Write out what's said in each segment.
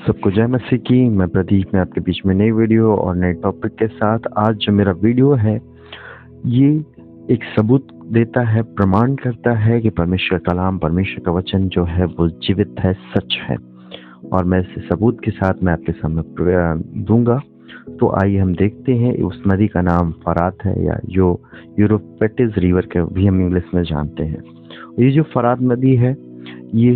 सबको जय मसीह की। मैं प्रदीप, मैं आपके बीच में नई वीडियो और नए टॉपिक के साथ। आज जो मेरा वीडियो है ये एक सबूत देता है, प्रमाण करता है कि परमेश्वर का कलाम, परमेश्वर का वचन जो है वो जीवित है, सच है। और मैं इस सबूत के साथ मैं आपके सामने दूंगा। तो आइए हम देखते हैं। उस नदी का नाम फरात है, या जो यूफ्रेटिस रिवर के भी हम इंग्लिश में जानते हैं। ये जो फरात नदी है ये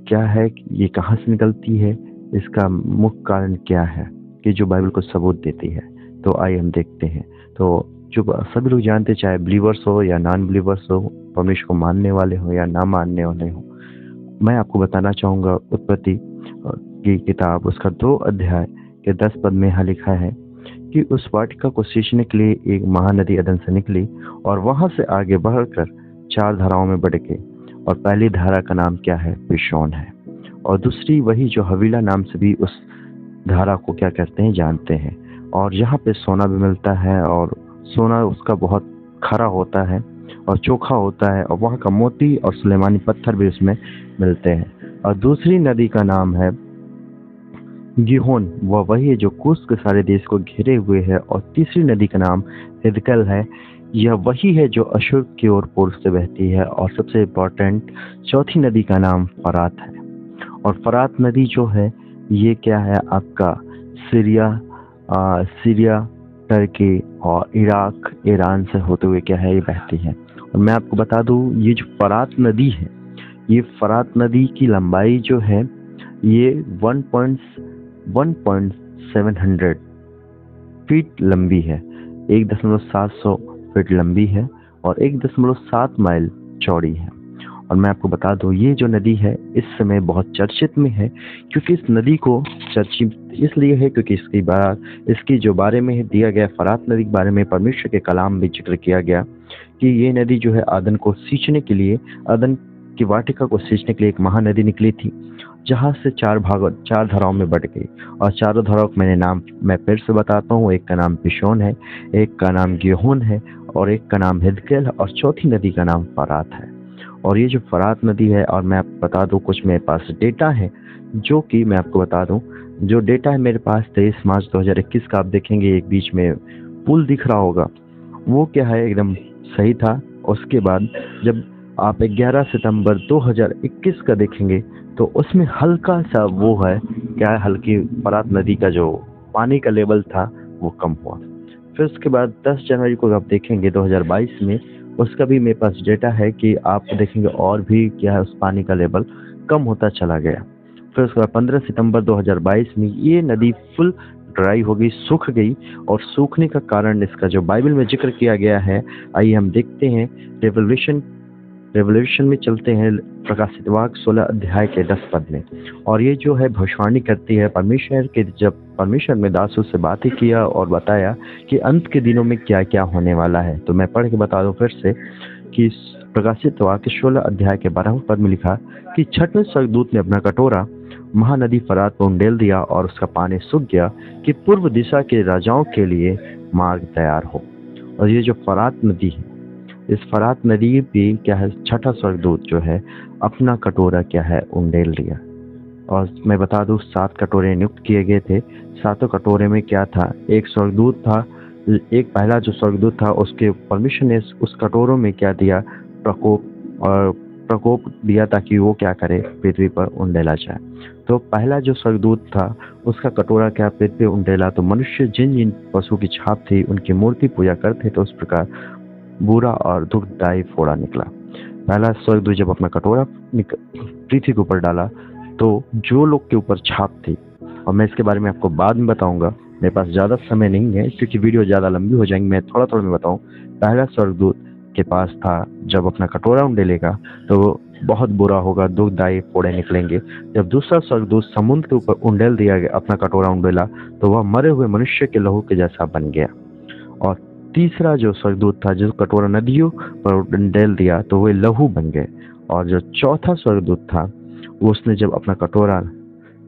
क्या है, ये कहाँ से निकलती है, इसका मुख्य कारण क्या है कि जो बाइबल को सबूत देती है। तो आइए हम देखते हैं। तो जो सभी लोग जानते, चाहे बिलीवर्स हो या नॉन बिलीवर्स हो, परमेश्वर को मानने वाले हो या ना मानने वाले हो, मैं आपको बताना चाहूँगा उत्पत्ति की किताब उसका 2 अध्याय के 10 पद में यहाँ लिखा है कि उस वाटिका को सींचने के लिए एक महानदी अदन से निकली और वहां से आगे बढ़कर 4 धाराओं में बढ़ गई। और पहली धारा का नाम क्या है, पिशोन है। और दूसरी वही जो हवीला नाम से भी उस धारा को क्या कहते हैं, जानते हैं। और यहाँ पे सोना भी मिलता है, और सोना उसका बहुत खरा होता है और चोखा होता है, और वहाँ का मोती और सुलेमानी पत्थर भी उसमें मिलते हैं। और दूसरी नदी का नाम है गिहोन, वह वही है जो कूश के सारे देश को घेरे हुए है। और तीसरी नदी का नाम हिदकल है, यह वही है जो अशुर की ओर पूर्व से बहती है। और सबसे इम्पोर्टेंट चौथी नदी का नाम फरात है। और फरात नदी जो है ये क्या है, आपका सीरिया, टर्की और इराक, ईरान से होते हुए क्या है, ये बहती है। और मैं आपको बता दूं, ये जो फरात नदी है, ये फरात नदी की लंबाई जो है ये 1.700 फीट लंबी है, 1.700 फीट लंबी है और 1.7 माइल चौड़ी है। और मैं आपको बता दूं, ये जो नदी है इस समय बहुत चर्चित में है, क्योंकि इस नदी को चर्चित इसलिए है क्योंकि इसकी जो बारे में दिया गया, फरात नदी के बारे में परमेश्वर के कलाम में जिक्र किया गया कि ये नदी जो है आदन को सींचने के लिए, आदन की वाटिका को सींचने के लिए एक महानदी निकली थी, जहां से 4 धाराओं में बढ़ गई। और चारों धाराओं का नाम मैं फिर से बताता हूँ। एक का नाम पिशोन है, एक का नाम गेहून है, और एक का नाम हिदकेल है, और चौथी नदी का नाम फरात है। और ये जो फरात नदी है, और मैं आपको बता दूं, कुछ मेरे पास डेटा है जो कि मैं आपको बता दूं। जो डेटा है मेरे पास 23 मार्च 2021 का, आप देखेंगे एक बीच में पुल दिख रहा होगा, वो क्या है एकदम सही था। उसके बाद जब आप 11 सितंबर 2021 का देखेंगे तो उसमें हल्का सा वो है क्या है, हल्की फरात नदी का जो पानी का लेवल था वो कम हुआ। फिर उसके बाद 10 जनवरी को आप देखेंगे 2022 में, उसका भी मेरे पास डेटा है कि आप देखेंगे और भी क्या है, उस पानी का लेवल कम होता चला गया। फिर उसके बाद 15 सितंबर 2022 में ये नदी फुल ड्राई हो गई, सूख गई। और सूखने का कारण इसका जो बाइबल में जिक्र किया गया है, आइए हम देखते हैं। रेवोल्यूशन में चलते हैं, प्रकाशित वाक्य 16 अध्याय के 10 पद में। और ये जो है भविष्यवाणी करती है परमेश्वर के, जब परमेश्वर ने दासों से बातें किया और बताया कि अंत के दिनों में क्या क्या होने वाला है। तो मैं पढ़ के बता दूं फिर से कि प्रकाशित वाक्य 16 अध्याय के 12 पद में लिखा कि छठवें स्वर्गदूत ने अपना कटोरा महानदी फरात पर उंडेल दिया, और उसका पानी सूख गया कि पूर्व दिशा के राजाओं के लिए मार्ग तैयार हो। और ये जो फरात नदी है, इस फरात नदी पे क्या है, छठा स्वर्गदूत जो है अपना कटोरा क्या है, उंडेल लिया। और मैं बता दूं 7 कटोरे नियुक्त किए गए थे। 7 कटोरे में क्या था, एक स्वर्गदूत था, एक पहला जो स्वर्गदूत था उसके परमिशन ने उस कटोरों में क्या दिया, प्रकोप दिया, ताकि वो क्या करे, पृथ्वी पर उंडेला जाए। तो पहला जो स्वर्गदूत था उसका कटोरा क्या पृथ्वी उंडेला, तो मनुष्य जिन जिन पशु की छाप थी उनकी मूर्ति पूजा करते, तो उस प्रकार बुरा और दुखदायी फोड़ा निकला। पहला स्वर्गदूत जब अपना कटोरा पृथ्वी के ऊपर डाला तो जो लोग के ऊपर छाप थी, और मैं इसके बारे में आपको बाद में बताऊंगा, मेरे पास ज़्यादा समय नहीं है क्योंकि वीडियो ज़्यादा लंबी हो जाएंगी, मैं थोड़ा थोड़ा में बताऊं। पहला स्वर्गदूत के पास था, जब अपना कटोरा उंडेलेगा तो बहुत बुरा होगा, दुखदायी फोड़े निकलेंगे। जब दूसरा स्वर्गदूत समुद्र के ऊपर उंडेल दिया गया, अपना कटोरा उंडेला, तो वह मरे हुए मनुष्य के लहू के जैसा बन गया। और तीसरा जो स्वर्गदूत था, जो कटोरा नदियों पर उंडेल दिया, तो वे लहू बन गए। और जो चौथा स्वर्गदूत था, उसने जब अपना कटोरा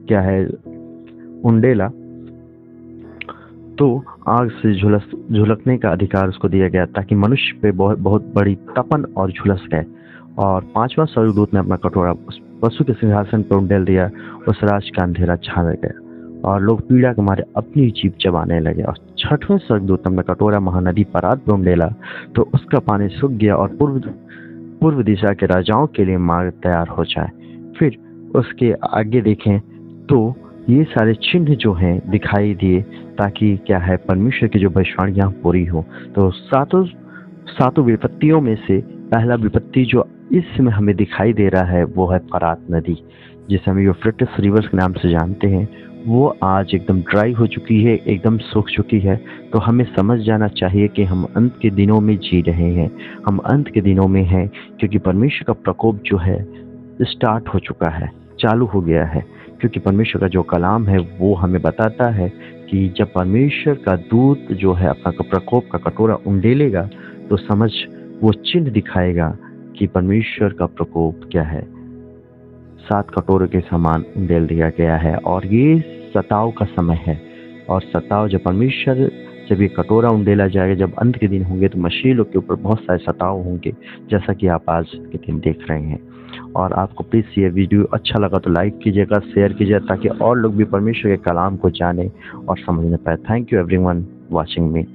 क्या है उंडेला, तो आग से झुलकने का अधिकार उसको दिया गया, ताकि मनुष्य पे बहुत बड़ी तपन और झुलस गए। और 5वां स्वर्गदूत ने अपना कटोरा पशु के सिंहासन पर उंडेल दिया, उस राज का अंधेरा छा गया और लोग पीड़ा के मारे अपनी जीभ चबाने लगे। और छठवें स्वर्गदूत ने कटोरा महानदी परात पर उंडेला तो उसका पानी सूख गया और पूर्व दिशा के राजाओं के लिए मार्ग तैयार हो जाए। फिर उसके आगे देखें तो ये सारे चिन्ह जो हैं दिखाई दिए, ताकि क्या है, परमेश्वर की जो भविष्यवाणियां पूरी हो। तो सातों विपत्तियों में से पहला विपत्ति जो इस समय हमें दिखाई दे रहा है वो है फरात नदी, जिसे हम यूफ्रेटिस रिवर के नाम से जानते हैं। वो आज एकदम ड्राई हो चुकी है, एकदम सूख चुकी है। तो हमें समझ जाना चाहिए कि हम अंत के दिनों में जी रहे हैं, हम अंत के दिनों में हैं, क्योंकि परमेश्वर का प्रकोप जो है स्टार्ट हो चुका है, चालू हो गया है। क्योंकि परमेश्वर का जो कलाम है वो हमें बताता है कि जब परमेश्वर का दूत जो है अपना प्रकोप का कटोरा उंडेलेगा तो समझ वो चिन्ह दिखाएगा कि परमेश्वर का प्रकोप क्या है, 7 कटोरे के समान उंडेल दिया गया है। और ये सताव का समय है। और सताव जब ये कटोरा उंडेला जाएगा, जब अंत के दिन होंगे, तो मसीह लोग के ऊपर बहुत सारे सताव होंगे, जैसा कि आप आज के दिन देख रहे हैं। और आपको प्लीज़ ये वीडियो अच्छा लगा तो लाइक कीजिएगा, शेयर कीजिएगा, ताकि और लोग भी परमेश्वर के कलाम को जाने और समझने पाए। Thank you everyone watching me.